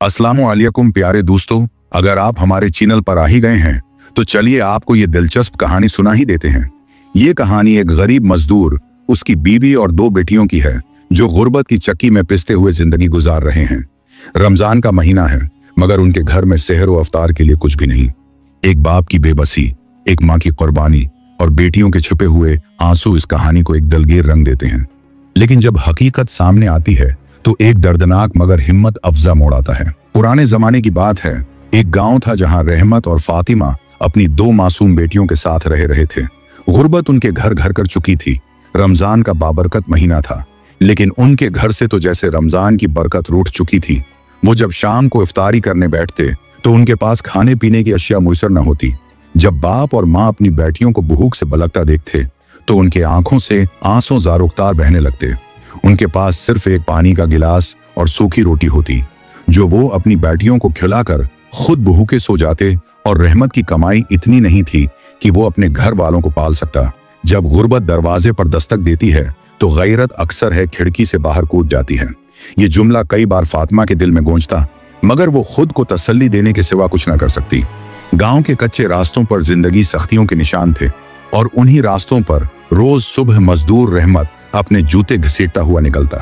अस्सलामुअलैकुम प्यारे दोस्तों, अगर आप हमारे चैनल पर आ ही गए हैं तो चलिए आपको ये दिलचस्प कहानी सुना ही देते हैं। ये कहानी एक गरीब मजदूर, उसकी बीवी और 2 बेटियों की है जो गुर्बत की चक्की में पिसते हुए जिंदगी गुजार रहे हैं। रमजान का महीना है मगर उनके घर में सहर व अफ्तार के लिए कुछ भी नहीं। एक बाप की बेबसी, एक माँ की कुर्बानी और बेटियों के छुपे हुए आंसू इस कहानी को एक दिलगीर रंग देते हैं। लेकिन जब हकीकत सामने आती है तो एक दर्दनाक मगर हिम्मत अफजा मोड़ आता है। पुराने जमाने की बात है, एक गांव था जहां रहमत और फातिमा अपनी 2 मासूम बेटियों के साथ रहे थे। गुर्बत उनके घर घर कर चुकी थी। रमजान का बाबरकत महीना था, लेकिन उनके घर से तो जैसे रमजान की बरकत रूठ चुकी थी। वो जब शाम को इफ्तारी करने बैठते तो उनके पास खाने पीने की अशिया मुयसर न होती। जब बाप और माँ अपनी बेटियों को भूख से बलकता देखते तो उनके आंखों से आंसू ज़ारुख्तार बहने लगते। उनके पास सिर्फ एक पानी का गिलास और सूखी रोटी होती जो वो अपनी बेटियों को खिलाकर खुद भूखे सो जाते। और रहमत की कमाई इतनी नहीं थी कि वो अपने घर वालों को पाल सकता। जब गुर्बत दरवाजे पर दस्तक देती है तो गैरत अक्सर है खिड़की से बाहर कूद जाती है। ये जुमला कई बार फातिमा के दिल में गूंजता, मगर वो खुद को तसल्ली देने के सिवा कुछ न कर सकती। गांव के कच्चे रास्तों पर जिंदगी सख्तियों के निशान थे और उन्हीं रास्तों पर रोज सुबह मजदूर रहमत अपने जूते घसीटता हुआ निकलता।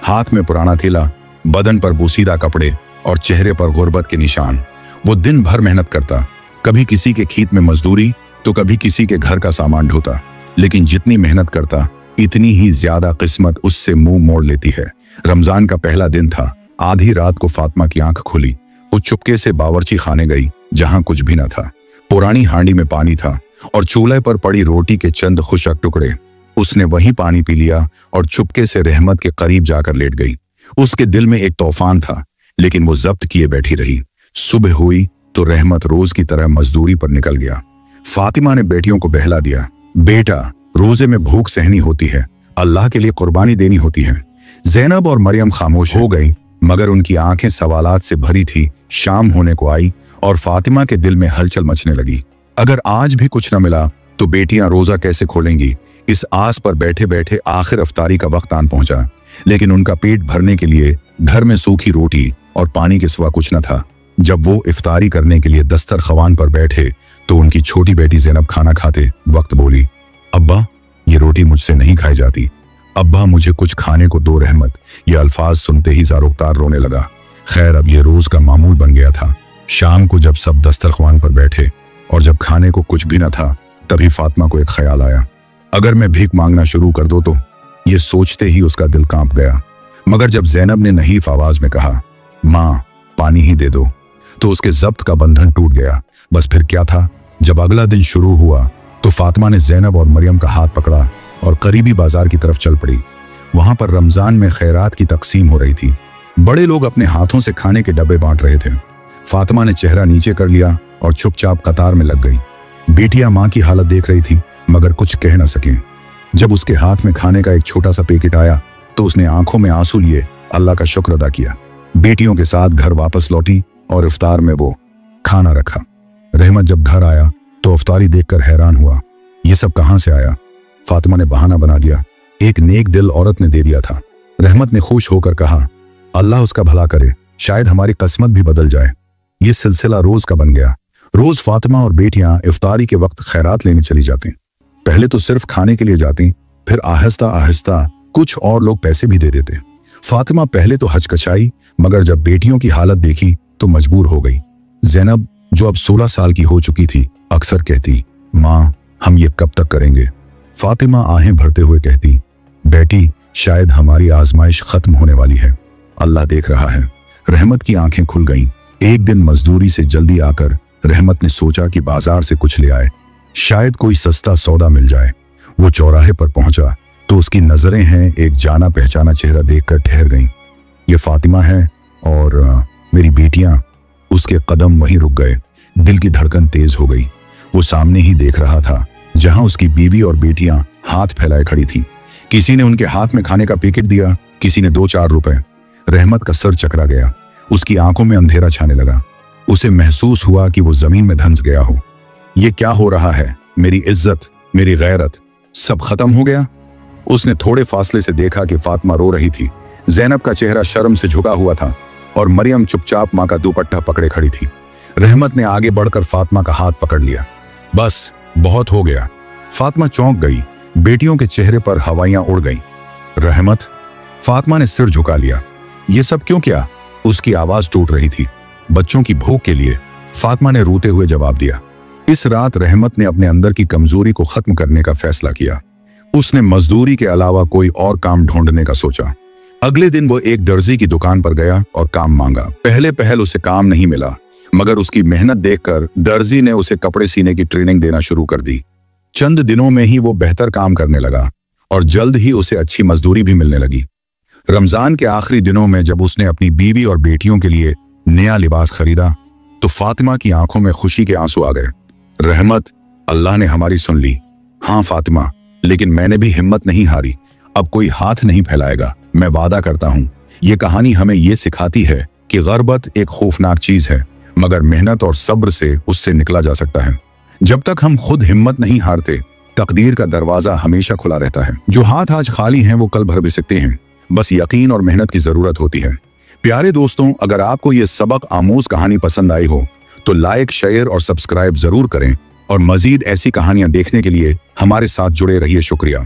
हाथ में पुराना थैला, बदन पर बोसीदा कपड़े और चेहरे पर गुर्बत के निशान। वो दिन भर मेहनत करता, कभी किसी के खेत में मजदूरी तो कभी किसी के घर का सामान ढोता। लेकिन जितनी मेहनत करता इतनी ही ज्यादा किस्मत उससे मुंह मोड़ लेती है। रमजान का पहला दिन था। आधी रात को फातिमा की आंख खुली। वो चुपके से बावर्ची खाने गई जहां कुछ भी न था। पुरानी हांडी में पानी था और चूल्हे पर पड़ी रोटी के चंद खुशक टुकड़े। उसने वही पानी पी लिया और चुपके से रहमत के करीब जाकर लेट गई। उसके दिल में एक तूफान था, लेकिन वो जब्त किए बैठी रही। सुबह हुई तो रहमत रोज की तरह मजदूरी पर निकल गया। फातिमा ने बेटियों को बहला दिया, बेटा रोजे में भूख सहनी होती है, अल्लाह के लिए कुर्बानी देनी होती है। ज़ैनब और मरियम खामोश हो गई, मगर उनकी आंखें सवालात से भरी थी। शाम होने को आई और फातिमा के दिल में हलचल मचने लगी। अगर आज भी कुछ न मिला तो बेटियां रोजा कैसे खोलेंगी। इस आस पर बैठे बैठे आखिर अफ्तारी का वक्त आन पहुंचा, लेकिन उनका पेट भरने के लिए घर में सूखी रोटी और पानी के सिवा कुछ न था। जब वो इफ्तारी करने के लिए दस्तरख्वान पर बैठे तो उनकी छोटी बेटी ज़ैनब खाना खाते वक्त बोली, अब्बा ये रोटी मुझसे नहीं खाई जाती, अब्बा मुझे कुछ खाने को दो रहमत। ये अल्फाज सुनते ही ज़ारुख्तार रोने लगा। खैर अब ये रोज का मामूल बन गया था। शाम को जब सब दस्तरख्वान पर बैठे और जब खाने को कुछ भी न था, तभी फातिमा को एक ख्याल आया, अगर मैं भीख मांगना शुरू कर दूं तो। ये सोचते ही उसका दिल कांप गया। मगर जब ज़ैनब ने नहीफ आवाज में कहा, माँ पानी ही दे दो, तो उसके जब्त का बंधन टूट गया। बस फिर क्या था, जब अगला दिन शुरू हुआ तो फातिमा ने ज़ैनब और मरियम का हाथ पकड़ा और करीबी बाजार की तरफ चल पड़ी। वहां पर रमजान में खैरात की तकसीम हो रही थी। बड़े लोग अपने हाथों से खाने के डब्बे बांट रहे थे। फातिमा ने चेहरा नीचे कर लिया और चुपचाप कतार में लग गई। बेटियां माँ की हालत देख रही थी मगर कुछ कह न सके। जब उसके हाथ में खाने का एक छोटा सा पैकेट आया तो उसने आंखों में आंसू लिए अल्लाह का शुक्र अदा किया। बेटियों के साथ घर वापस लौटी और इफ्तार में वो खाना रखा। रहमत जब घर आया तो इफ्तारी देखकर हैरान हुआ, ये सब कहां से आया। फातिमा ने बहाना बना दिया, एक नेक दिल औरत ने दे दिया था। रहमत ने खुश होकर कहा, अल्लाह उसका भला करे, शायद हमारी किस्मत भी बदल जाए। ये सिलसिला रोज का बन गया। रोज फातिमा और बेटियां इफ्तारी के वक्त खैरात लेने चली जाती। पहले तो सिर्फ खाने के लिए जाती, फिर आहिस्ता आहिस्ता कुछ और लोग पैसे भी दे देते। फातिमा पहले तो हचकचाई, मगर जब बेटियों की हालत देखी तो मजबूर हो गई। ज़ैनब जो अब 16 साल की हो चुकी थी अक्सर कहती, माँ हम ये कब तक करेंगे। फातिमा आहें भरते हुए कहती, बेटी शायद हमारी आजमाइश खत्म होने वाली है, अल्लाह देख रहा है। रहमत की आंखें खुल गईं। एक दिन मजदूरी से जल्दी आकर रहमत ने सोचा कि बाजार से कुछ ले आए, शायद कोई सस्ता सौदा मिल जाए। वो चौराहे पर पहुंचा तो उसकी नजरें हैं एक जाना पहचाना चेहरा देखकर ठहर गईं। ये फातिमा है और मेरी बेटियां। उसके कदम वहीं रुक गए। दिल की धड़कन तेज हो गई। वो सामने ही देख रहा था जहां उसकी बीवी और बेटियां हाथ फैलाए खड़ी थीं। किसी ने उनके हाथ में खाने का पैकेट दिया, किसी ने 2-4 रुपए। रहमत का सर चकरा गया। उसकी आंखों में अंधेरा छाने लगा। उसे महसूस हुआ कि वो जमीन में धंस गया हो। ये क्या हो रहा है, मेरी इज्जत, मेरी गैरत सब खत्म हो गया। उसने थोड़े फासले से देखा कि फातिमा रो रही थी। ज़ैनब का चेहरा शर्म से झुका हुआ था और मरियम चुपचाप माँ का दुपट्टा पकड़े खड़ी थी। रहमत ने आगे बढ़कर फातिमा का हाथ पकड़ लिया। बस बहुत हो गया। फातिमा चौंक गई। बेटियों के चेहरे पर हवाइयां उड़ गईं। रहमत, फातिमा ने सिर झुका लिया। ये सब क्यों किया? उसकी आवाज टूट रही थी। बच्चों की भूख के लिए, फातिमा ने रोते हुए जवाब दिया। इस रात रहमत ने अपने अंदर की कमजोरी को खत्म करने का फैसला किया। उसने मजदूरी के अलावा कोई और काम ढूंढने का सोचा। अगले दिन वो एक दर्जी की दुकान पर गया और काम मांगा। पहले पहल उसे काम नहीं मिला, मगर उसकी मेहनत देखकर दर्जी ने उसे कपड़े सीने की ट्रेनिंग देना शुरू कर दी। चंद दिनों में ही वो बेहतर काम करने लगा और जल्द ही उसे अच्छी मजदूरी भी मिलने लगी। रमजान के आखिरी दिनों में जब उसने अपनी बीवी और बेटियों के लिए नया लिबास खरीदा तो फातिमा की आंखों में खुशी के आंसू आ गए। रहमत, अल्लाह ने हमारी सुन ली। हाँ फातिमा, लेकिन मैंने भी हिम्मत नहीं हारी। अब कोई हाथ नहीं फैलाएगा, मैं वादा करता हूँ। ये कहानी हमें ये सिखाती है कि गर्बत एक खौफनाक चीज है, मगर मेहनत और सब्र से उससे निकला जा सकता है। जब तक हम खुद हिम्मत नहीं हारते, तकदीर का दरवाजा हमेशा खुला रहता है। जो हाथ आज खाली हैं वो कल भर भी सकते हैं। बस यकीन और मेहनत की जरूरत होती है। प्यारे दोस्तों, अगर आपको ये सबक आमूज कहानी पसंद आई हो तो लाइक, शेयर और सब्सक्राइब जरूर करें और मजीद ऐसी कहानियां देखने के लिए हमारे साथ जुड़े रहिए। शुक्रिया।